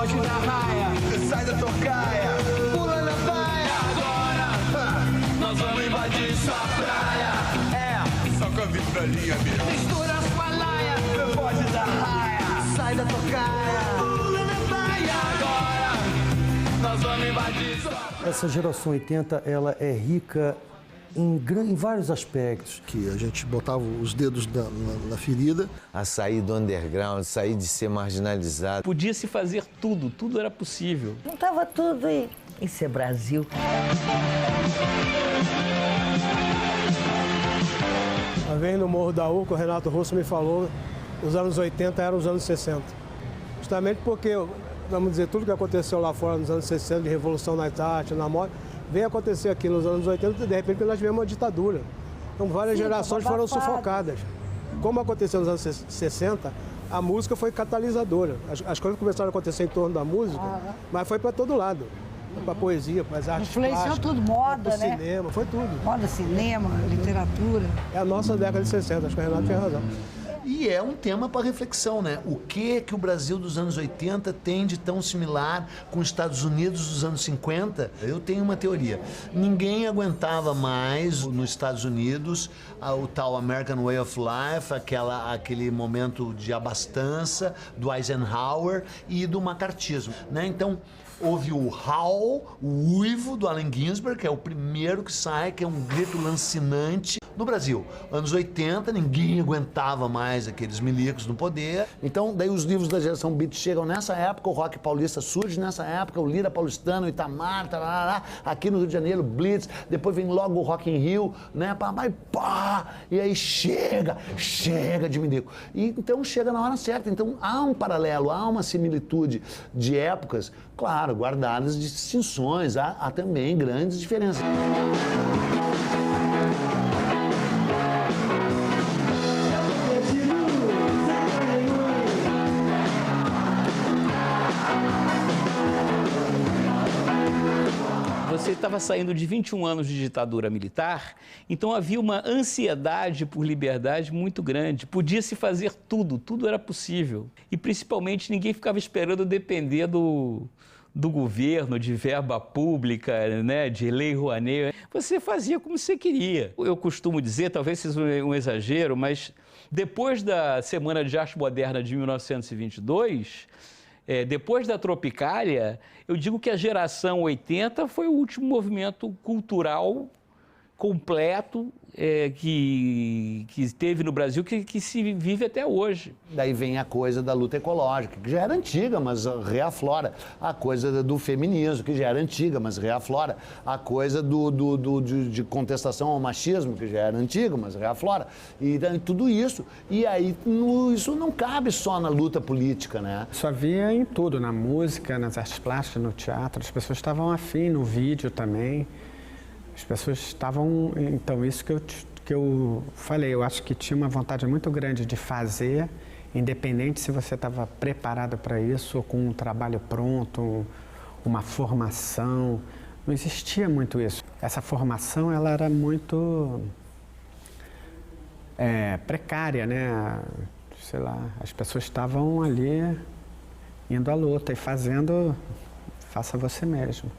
bonde da raia, sai da tocaia, pula na baia. Agora nós vamos invadir sua praia. É, só com a vitrolinha mesmo. Mistura as palaia, bonde da raia, sai da tocaia, pula na baia. Agora nós vamos invadir sua praia. Essa geração 80, ela é rica em vários aspectos. Que a gente botava os dedos na ferida. A sair do underground, sair de ser marginalizado. Podia se fazer tudo, tudo era possível. Não estava tudo aí. Isso é Brasil. Uma vez no Morro da Urca, o Renato Russo me falou, os anos 80 eram os anos 60. Justamente porque, vamos dizer, tudo que aconteceu lá fora nos anos 60, de revolução nas artes, na moda, veio acontecer aqui nos anos 80, de repente nós tivemos uma ditadura. Então várias gerações foram sufocadas. Como aconteceu nos anos 60, a música foi catalisadora. As coisas começaram a acontecer em torno da música, mas foi para todo lado. Para a poesia, para as artes Influenciou plásticas, tudo, moda, para o né? cinema, foi tudo. Moda, cinema, literatura. É a nossa década de 60, acho que o Renato tinha razão. E é um tema para reflexão, né? O que o Brasil dos anos 80 tem de tão similar com os Estados Unidos dos anos 50? Eu tenho uma teoria. Ninguém aguentava mais nos Estados Unidos o tal American Way of Life, aquele momento de abastança do Eisenhower e do macartismo, né? Então, houve o howl, o uivo do Allen Ginsberg, que é o primeiro que sai, que é um grito lancinante no Brasil. Anos 80, ninguém aguentava mais aqueles milicos no poder. Então, daí os livros da geração Beat chegam nessa época, o rock paulista surge nessa época, o Lira paulistano, o Itamar, tarará, aqui no Rio de Janeiro, Blitz, depois vem logo o Rock in Rio, né, e aí chega de milico. E então chega na hora certa. Então há um paralelo, há uma similitude de épocas, claro, guardadas distinções, há também grandes diferenças. Você estava saindo de 21 anos de ditadura militar, então havia uma ansiedade por liberdade muito grande. Podia se fazer tudo, tudo era possível. E principalmente ninguém ficava esperando depender do governo, de verba pública, né, de lei Rouanet. Você fazia como você queria. Eu costumo dizer, talvez seja um exagero, mas depois da Semana de Arte Moderna de 1922... depois da Tropicália, eu digo que a geração 80 foi o último movimento cultural completo que teve no Brasil, que se vive até hoje. Daí vem a coisa da luta ecológica, que já era antiga, mas reaflora. A coisa do feminismo, que já era antiga, mas reaflora. A coisa de contestação ao machismo, que já era antiga, mas reaflora. E tudo isso. E aí isso não cabe só na luta política, né? Isso havia em tudo, na música, nas artes plásticas, no teatro. As pessoas estavam afim, no vídeo também. As pessoas estavam... Então, isso que eu falei, eu acho que tinha uma vontade muito grande de fazer, independente se você estava preparado para isso, ou com um trabalho pronto, uma formação. Não existia muito isso. Essa formação, ela era muito precária, né? Sei lá, as pessoas estavam ali indo à luta e fazendo, faça você mesmo.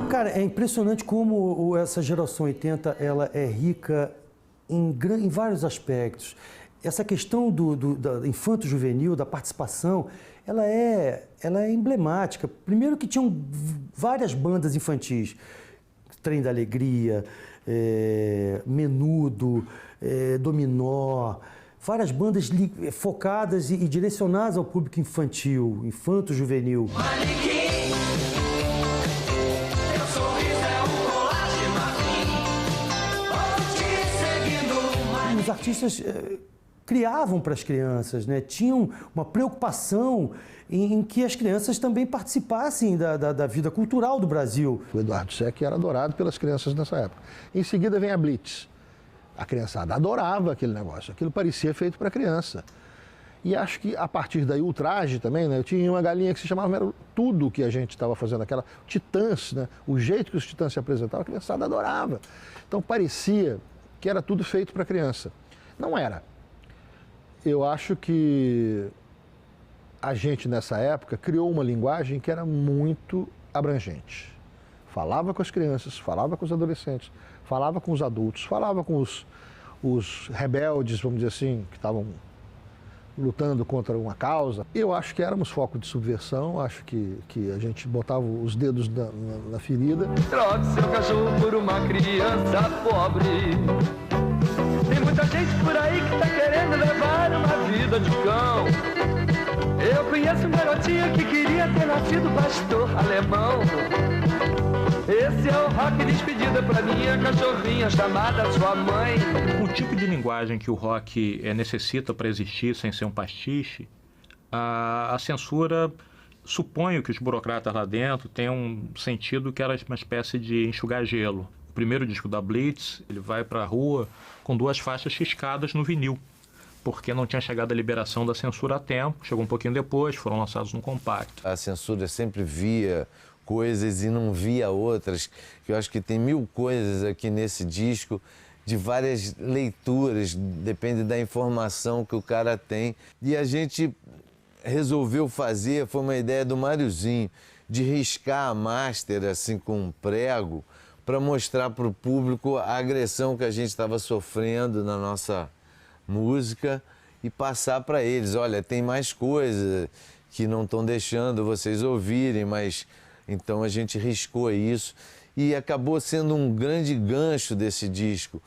Cara, é impressionante como essa geração 80 ela é rica em vários aspectos. Essa questão da infanto-juvenil, da participação, ela é emblemática. Primeiro que tinham várias bandas infantis. Trem da Alegria, Menudo, Dominó, várias bandas focadas e direcionadas ao público infantil, infanto-juvenil. Os artistas criavam para as crianças, né? Tinham uma preocupação em que as crianças também participassem da vida cultural do Brasil. O Eduardo Sec era adorado pelas crianças nessa época. Em seguida vem a Blitz. A criançada adorava aquele negócio, aquilo parecia feito para criança. E acho que a partir daí o traje também, né? Eu tinha uma galinha que se chamava, era tudo que a gente estava fazendo, aquela Titãs, né? O jeito que os Titãs se apresentavam, a criançada adorava. Então parecia que era tudo feito para criança. Não era. Eu acho que a gente nessa época criou uma linguagem que era muito abrangente. Falava com as crianças, falava com os adolescentes, falava com os adultos, falava com os rebeldes, vamos dizer assim, que estavam lutando contra uma causa. Eu acho que éramos foco de subversão, acho que a gente botava os dedos na ferida. Troque seu cachorro por uma criança pobre. Tem muita gente por aí que tá querendo levar uma vida de cão. Eu conheço um garotinho que queria ter nascido pastor alemão. Esse é o rock despedida pra minha cachorrinha chamada sua mãe. O tipo de linguagem que o rock necessita para existir sem ser um pastiche, a censura, suponho que os burocratas lá dentro tenham um sentido que era uma espécie de enxugar gelo. O primeiro disco da Blitz, ele vai para a rua com 2 faixas riscadas no vinil, porque não tinha chegado a liberação da censura a tempo, chegou um pouquinho depois, foram lançados no compacto. A censura sempre via coisas e não via outras, que eu acho que tem 1000 coisas aqui nesse disco, de várias leituras, depende da informação que o cara tem. E a gente resolveu fazer, foi uma ideia do Máriozinho, de riscar a master assim com um prego, para mostrar para o público a agressão que a gente estava sofrendo na nossa música e passar para eles, olha, tem mais coisas que não estão deixando vocês ouvirem, mas então a gente riscou isso e acabou sendo um grande gancho desse disco.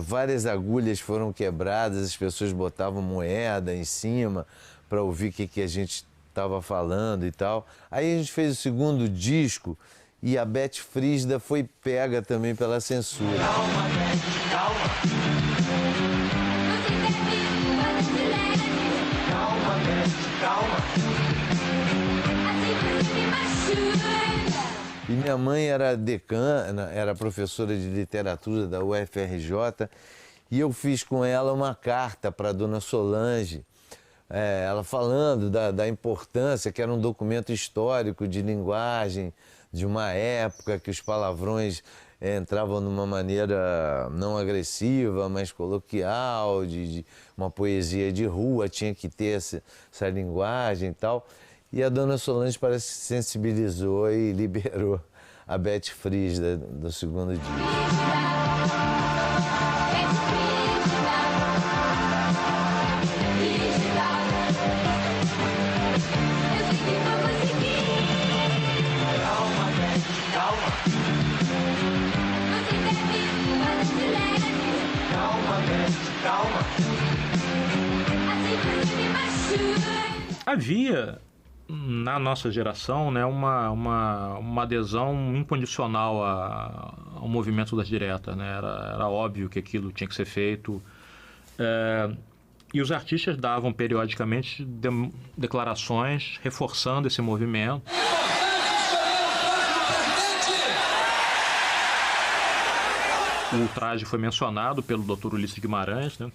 Várias agulhas foram quebradas, as pessoas botavam moeda em cima para ouvir o que a gente estava falando e tal. Aí a gente fez o segundo disco e a Beth Frígida foi pega também pela censura. Calma, Beth, calma. Calma, Beth, calma. E minha mãe era decana, era professora de literatura da UFRJ, e eu fiz com ela uma carta para a dona Solange, ela falando da importância, que era um documento histórico de linguagem, de uma época que os palavrões entravam de uma maneira não agressiva, mas coloquial, de uma poesia de rua, tinha que ter essa linguagem e tal. E a dona Solange parece que se sensibilizou e liberou a Beth Frígida do segundo disco. Havia, na nossa geração, né, uma adesão incondicional ao movimento das diretas, né? Era óbvio que aquilo tinha que ser feito. E os artistas davam periodicamente declarações reforçando esse movimento. O ultraje foi mencionado pelo Dr. Ulisses Guimarães, né?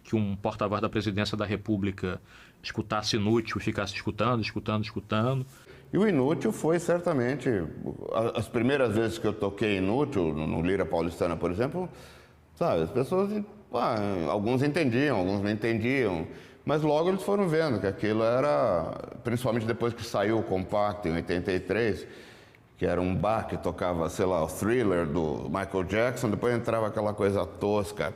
Que um porta-voz da presidência da República escutasse inútil e ficasse escutando. E o inútil foi certamente, as primeiras vezes que eu toquei inútil, no Lira Paulistana, por exemplo, sabe, as pessoas, alguns entendiam, alguns não entendiam, mas logo eles foram vendo que aquilo era, principalmente depois que saiu o compacto em 83, que era um bar que tocava, sei lá, o Thriller do Michael Jackson, depois entrava aquela coisa tosca,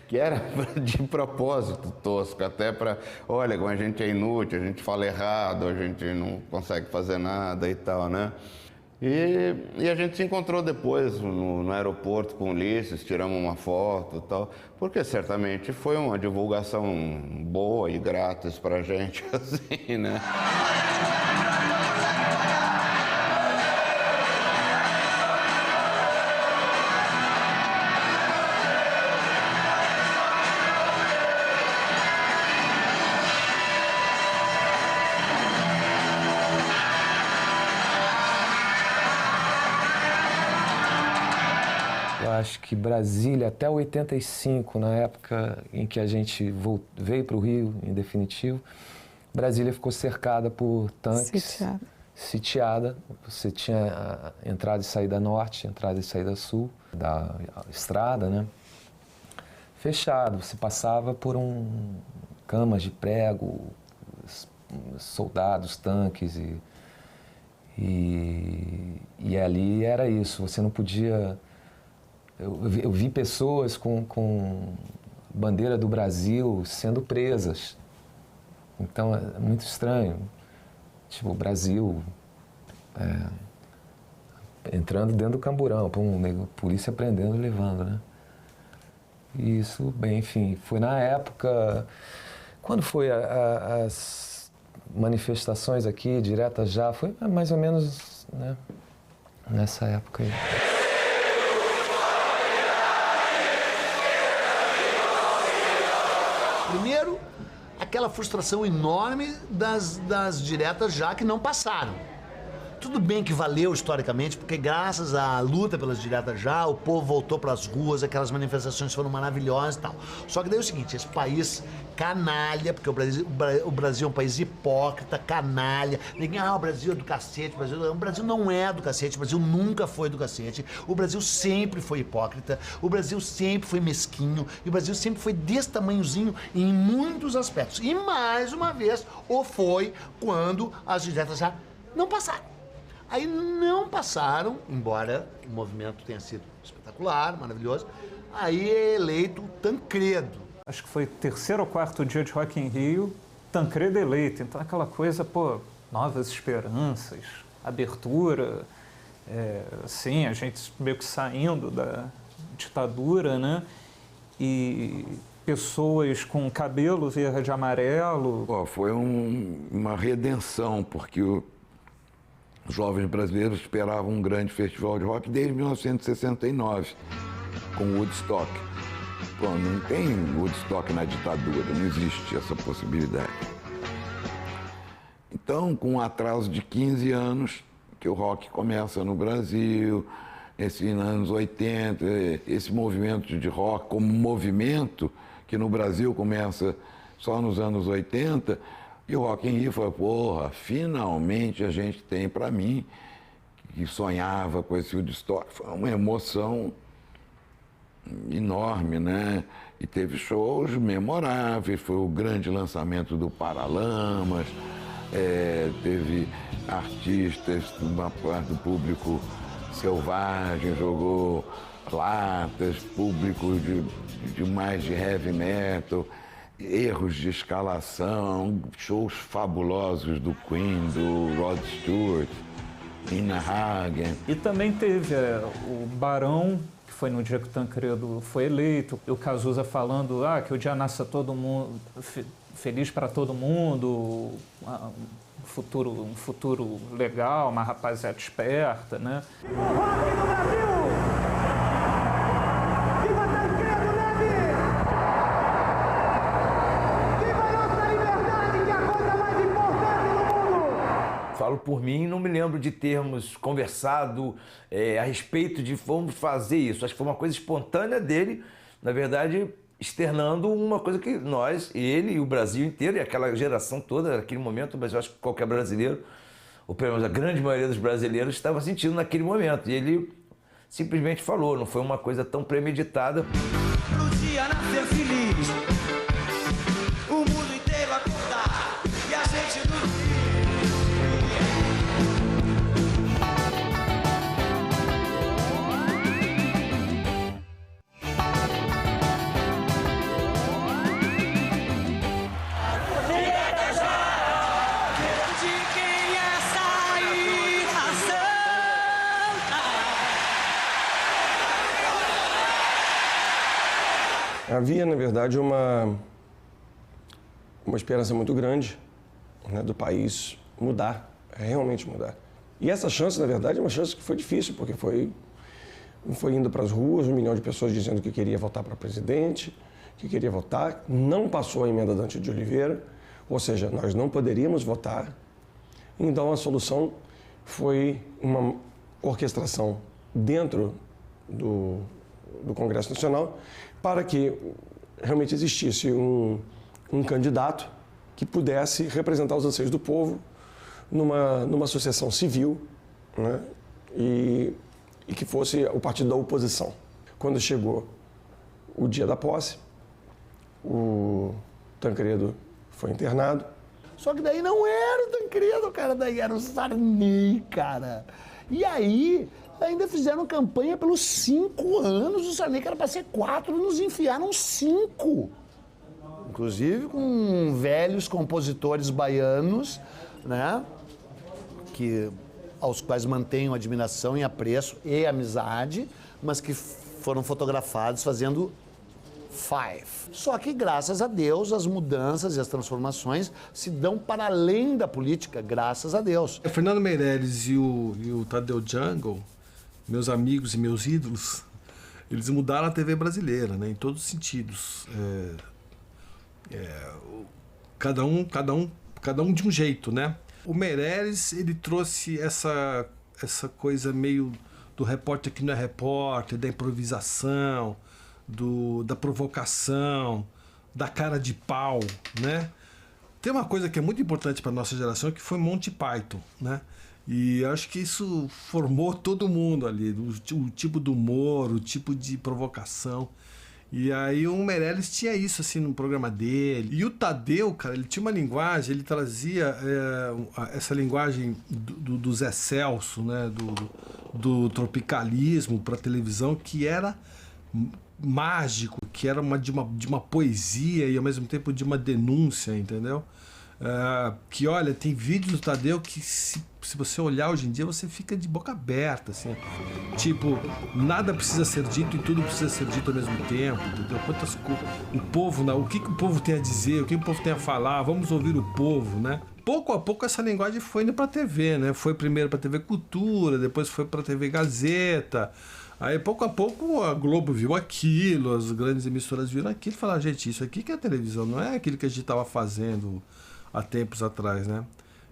que era de propósito tosca, até para, olha, como a gente é inútil, a gente fala errado, a gente não consegue fazer nada e tal, né? E a gente se encontrou depois no aeroporto com o Ulisses, tiramos uma foto e tal, porque certamente foi uma divulgação boa e grátis pra gente, assim, né? Eu acho que Brasília, até 85, na época em que a gente veio para o Rio, em definitivo, Brasília ficou cercada por tanques. Sitiada. Você tinha a entrada e saída norte, entrada e saída sul da estrada, né? Fechado. Você passava por camas de prego, soldados, tanques e ali era isso. Você não podia... Eu vi pessoas com bandeira do Brasil sendo presas. Então é muito estranho. Tipo, o Brasil entrando dentro do camburão, polícia prendendo e levando, né? E isso, bem, enfim, foi na época... Quando foi as manifestações aqui, diretas já, foi mais ou menos, né, nessa época aí. Primeiro, aquela frustração enorme das diretas já que não passaram. Tudo bem que valeu historicamente, porque graças à luta pelas diretas já, o povo voltou para as ruas, aquelas manifestações foram maravilhosas e tal. Só que daí é o seguinte, esse país canalha, porque o Brasil é um país hipócrita, canalha. Ninguém, o Brasil é do cacete, o Brasil não é do cacete, o Brasil nunca foi do cacete. O Brasil sempre foi hipócrita, o Brasil sempre foi mesquinho, e o Brasil sempre foi desse tamanhozinho em muitos aspectos. E mais uma vez, o foi quando as diretas já não passaram. Aí não passaram, embora o movimento tenha sido espetacular, maravilhoso, aí é eleito Tancredo. Acho que foi 3º ou 4º dia de Rock in Rio, Tancredo eleito. Então aquela coisa, novas esperanças, abertura, assim, a gente meio que saindo da ditadura, né? E pessoas com cabelo verde e amarelo. Foi uma redenção, porque os jovens brasileiros esperavam um grande festival de rock desde 1969, com Woodstock. Não tem Woodstock na ditadura, não existe essa possibilidade. Então, com um atraso de 15 anos, que o rock começa no Brasil, nos anos 80, esse movimento de rock como movimento, que no Brasil começa só nos anos 80, e o Rock in Rio foi, finalmente a gente tem, para mim, que sonhava com esse Woodstock, foi uma emoção enorme, né? E teve shows memoráveis, foi o grande lançamento do Paralamas, teve artistas, uma parte do público selvagem, jogou latas, público de mais de heavy metal, erros de escalação, shows fabulosos do Queen, do Rod Stewart, Nina Hagen. E também teve o Barão, que foi no dia que o Tancredo foi eleito, e o Cazuza falando que o dia nasça todo mundo, feliz para todo mundo, um futuro legal, uma rapaziada esperta, né? Viva o rock no Brasil! Viva Tancredo Neves! Viva a nossa liberdade, que é a coisa mais importante do mundo! Falo por mim, não me lembro de termos conversado a respeito de vamos fazer isso. Acho que foi uma coisa espontânea dele, na verdade, externando uma coisa que nós, ele e o Brasil inteiro, e aquela geração toda, naquele momento, mas eu acho que qualquer brasileiro, ou pelo menos a grande maioria dos brasileiros, estava sentindo naquele momento. E ele simplesmente falou, não foi uma coisa tão premeditada. Pro dia nascer feliz, o mundo inteiro acordar, e a gente não... Havia, na verdade, uma esperança muito grande, né, do país mudar, realmente mudar. E essa chance, na verdade, é uma chance que foi difícil, porque foi indo para as ruas, 1 milhão de pessoas dizendo que queria votar para presidente, que queria votar. Não passou a emenda Dante de Oliveira, ou seja, nós não poderíamos votar. Então, a solução foi uma orquestração dentro do Congresso Nacional para que realmente existisse um candidato que pudesse representar os anseios do povo numa associação civil, né? E que fosse o partido da oposição. Quando chegou o dia da posse, o Tancredo foi internado. Só que daí não era o Tancredo, cara, daí era o Sarney, cara. E aí, ainda fizeram campanha pelos 5 anos, o Sarney que era para ser 4, nos enfiaram 5. Inclusive com velhos compositores baianos, né, aos quais mantenho admiração e apreço e amizade, mas que foram fotografados fazendo 5. Só que, graças a Deus, as mudanças e as transformações se dão para além da política, graças a Deus. O Fernando Meirelles e o Tadeu Jungle, meus amigos e meus ídolos, eles mudaram a TV brasileira, né, em todos os sentidos. Cada um de um jeito, né? O Meirelles, ele trouxe essa coisa meio do repórter que não é repórter, da improvisação, da provocação, da cara de pau, né? Tem uma coisa que é muito importante para a nossa geração, que foi Monty Python, né? E acho que isso formou todo mundo ali, o tipo do humor, o tipo de provocação. E aí o Meirelles tinha isso assim no programa dele. E o Tadeu, cara, ele tinha uma linguagem, ele trazia essa linguagem do Zé Celso, né? Do tropicalismo para televisão, que era mágico, que era de uma poesia e ao mesmo tempo de uma denúncia, entendeu? Que olha, tem vídeos do Tadeu que se você olhar hoje em dia, você fica de boca aberta, assim. Tipo, nada precisa ser dito e tudo precisa ser dito ao mesmo tempo, entendeu? O povo, o que o povo tem a dizer, o que o povo tem a falar, vamos ouvir o povo, né? Pouco a pouco essa linguagem foi indo pra TV, né? Foi primeiro pra TV Cultura, depois foi pra TV Gazeta. Aí, pouco a pouco, a Globo viu aquilo, as grandes emissoras viram aquilo e falaram, gente, isso aqui que é a televisão, não é aquilo que a gente estava fazendo há tempos atrás, né?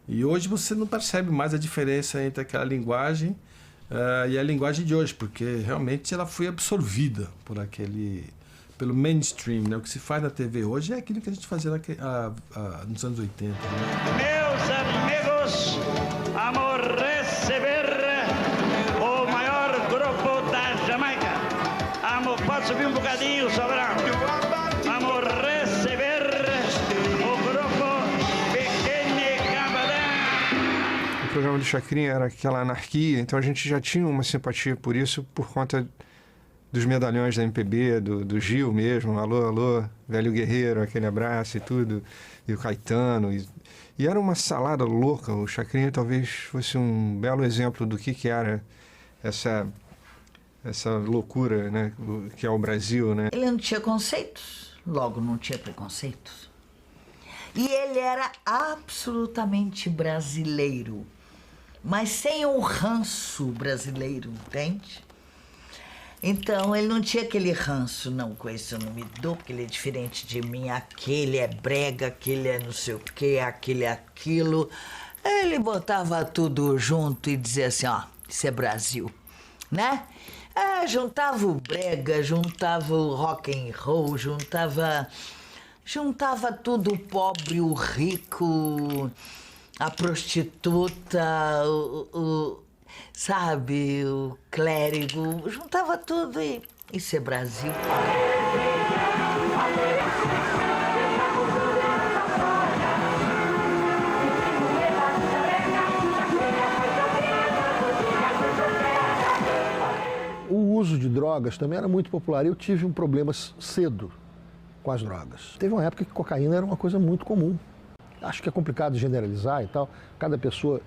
E hoje você não percebe mais a diferença entre aquela linguagem e a linguagem de hoje, porque realmente ela foi absorvida pelo mainstream, né? O que se faz na TV hoje é aquilo que a gente fazia nos anos 80. Né? Meus amigos, vamos receber o maior grupo da Jamaica. Pode subir um bocadinho, Sobral. Vamos receber o grupo Pequene Cabadão. O programa do Chacrinha era aquela anarquia, então a gente já tinha uma simpatia por isso, por conta dos medalhões da MPB, do Gil mesmo, alô, alô, velho guerreiro, aquele abraço e tudo, e o Caetano. E era uma salada louca. O Chacrinha talvez fosse um belo exemplo do que era essa loucura, né, que é o Brasil, né? Ele não tinha conceitos, logo não tinha preconceitos. E ele era absolutamente brasileiro, mas sem o ranço brasileiro, entende? Então, ele não tinha aquele ranço, não, com esse eu não me dou, porque ele é diferente de mim, aquele é brega, aquele é não sei o quê, aquele é aquilo. Ele botava tudo junto e dizia assim, ó, isso é Brasil, né? Juntava o brega, juntava o rock and roll, juntava tudo, o pobre, o rico, a prostituta, sabe, o clérigo, juntava tudo e isso é Brasil. O uso de drogas também era muito popular. Eu tive um problema cedo com as drogas. Teve uma época que cocaína era uma coisa muito comum. Acho que é complicado generalizar e tal. Cada pessoa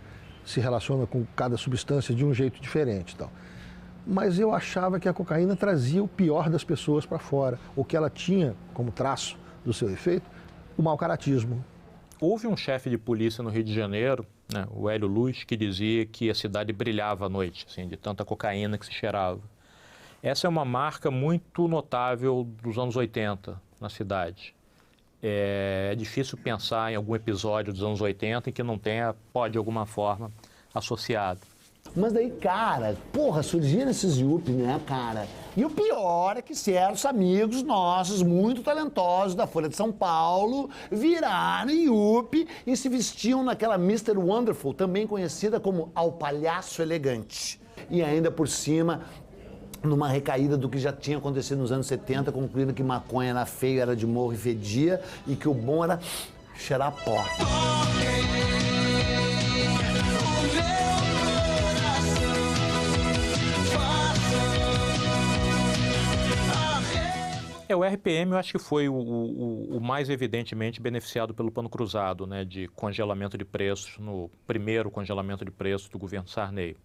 se relaciona com cada substância de um jeito diferente e tal. Mas eu achava que a cocaína trazia o pior das pessoas para fora. O que ela tinha como traço do seu efeito, o mau-caratismo. Houve um chefe de polícia no Rio de Janeiro, né, o Hélio Luz, que dizia que a cidade brilhava à noite, assim, de tanta cocaína que se cheirava. Essa é uma marca muito notável dos anos 80 na cidade. É difícil pensar em algum episódio dos anos 80 em que não tenha, pode de alguma forma, associado. Mas daí, cara, porra, surgiram esses Yuppie, né, cara? E o pior é que certos amigos nossos, muito talentosos, da Folha de São Paulo, viraram Yuppie e se vestiam naquela Mr. Wonderful, também conhecida como Ao Palhaço Elegante. E ainda por cima, numa recaída do que já tinha acontecido nos anos 70, concluindo que maconha era feio, era de morro e fedia, e que o bom era cheirar pó. O RPM eu acho que foi o mais evidentemente beneficiado pelo Plano Cruzado, né, de congelamento de preços, no primeiro congelamento de preços do governo Sarney.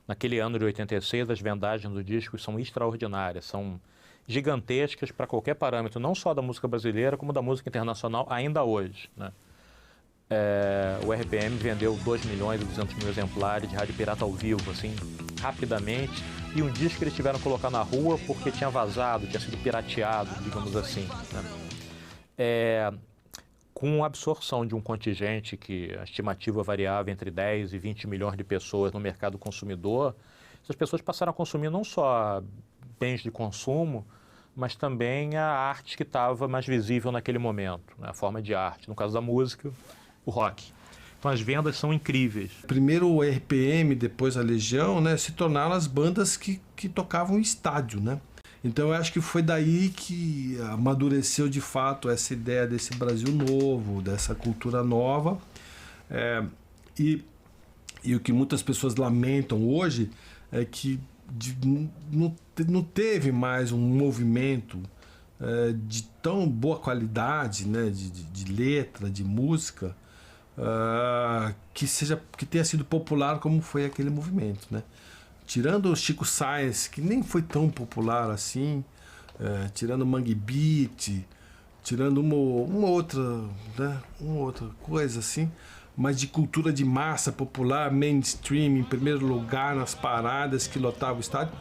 Naquele ano de 86, as vendagens do disco são extraordinárias, são gigantescas para qualquer parâmetro, não só da música brasileira, como da música internacional, ainda hoje, né? O RPM vendeu 2.200.000 exemplares de Rádio Pirata ao vivo, assim, rapidamente, e um disco que eles tiveram que colocar na rua porque tinha vazado, tinha sido pirateado, digamos assim, né? Com a absorção de um contingente que a estimativa variava entre 10 e 20 milhões de pessoas no mercado consumidor, essas pessoas passaram a consumir não só bens de consumo, mas também a arte que estava mais visível naquele momento, né? A forma de arte, no caso da música, o rock. Então as vendas são incríveis. Primeiro o RPM, depois a Legião, né, se tornaram as bandas que tocavam em estádio, né? Então eu acho que foi daí que amadureceu de fato essa ideia desse Brasil novo, dessa cultura nova. E o que muitas pessoas lamentam hoje é que não teve mais um movimento de tão boa qualidade, né, de letra, de música, que tenha sido popular como foi aquele movimento, né? Tirando o Chico Sainz, que nem foi tão popular assim, tirando o Mangue Beat, tirando uma outra coisa assim, mas de cultura de massa popular, mainstream, em primeiro lugar nas paradas que lotavam o estádio,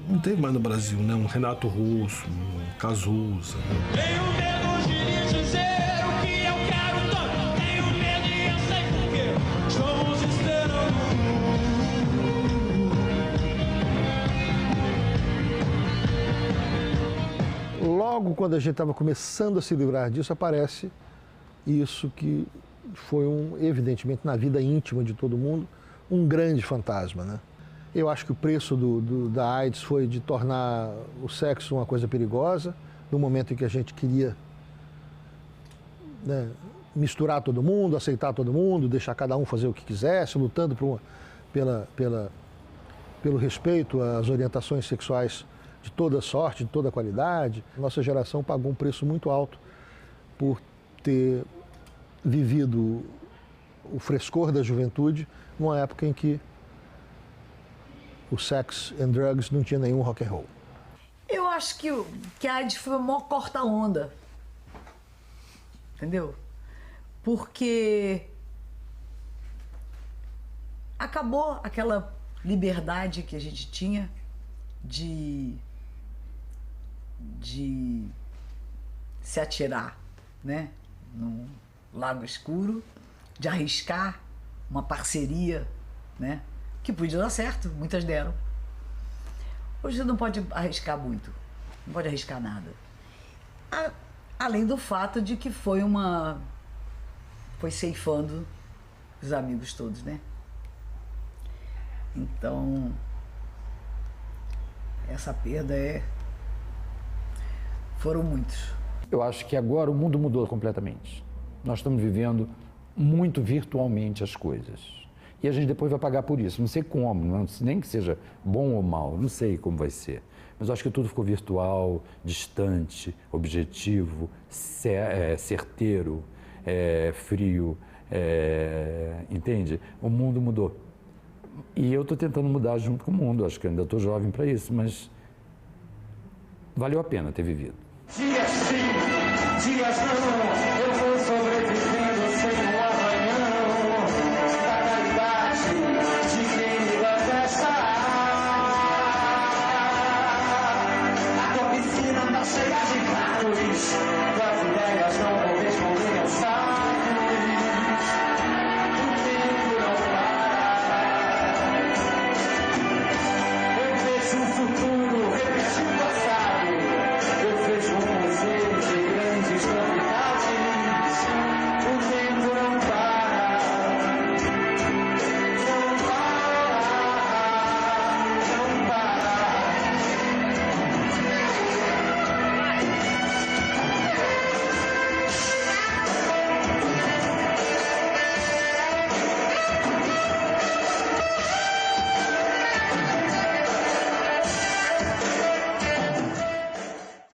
não teve mais no Brasil, né? Um Renato Russo, um Cazuza. Tenho medo de dizer o que eu quero tanto. Tenho medo e eu sei por quê. Estamos esperando. Logo quando a gente estava começando a se livrar disso, aparece isso que foi, evidentemente, na vida íntima de todo mundo, um grande fantasma, né? Eu acho que o preço da AIDS foi de tornar o sexo uma coisa perigosa, no momento em que a gente queria, né, misturar todo mundo, aceitar todo mundo, deixar cada um fazer o que quisesse, lutando pelo respeito às orientações sexuais de toda sorte, de toda qualidade. Nossa geração pagou um preço muito alto por ter vivido o frescor da juventude numa época em que o sex and drugs não tinha nenhum rock and roll. Eu acho que a AIDS foi a maior corta-onda. Entendeu? Porque acabou aquela liberdade que a gente tinha de se atirar, né, num lago escuro, de arriscar uma parceria, né, que podia dar certo, muitas deram. Hoje você não pode arriscar muito, não pode arriscar nada. Além do fato de que foi ceifando os amigos todos, né? Então, essa perda foram muitos. Eu acho que agora o mundo mudou completamente. Nós estamos vivendo muito virtualmente as coisas. E a gente depois vai pagar por isso. Não sei como, nem que seja bom ou mal, não sei como vai ser. Mas eu acho que tudo ficou virtual, distante, objetivo, certeiro, frio, entende? O mundo mudou. E eu estou tentando mudar junto com o mundo. Acho que ainda estou jovem para isso, mas valeu a pena ter vivido. Dias sim, dias não.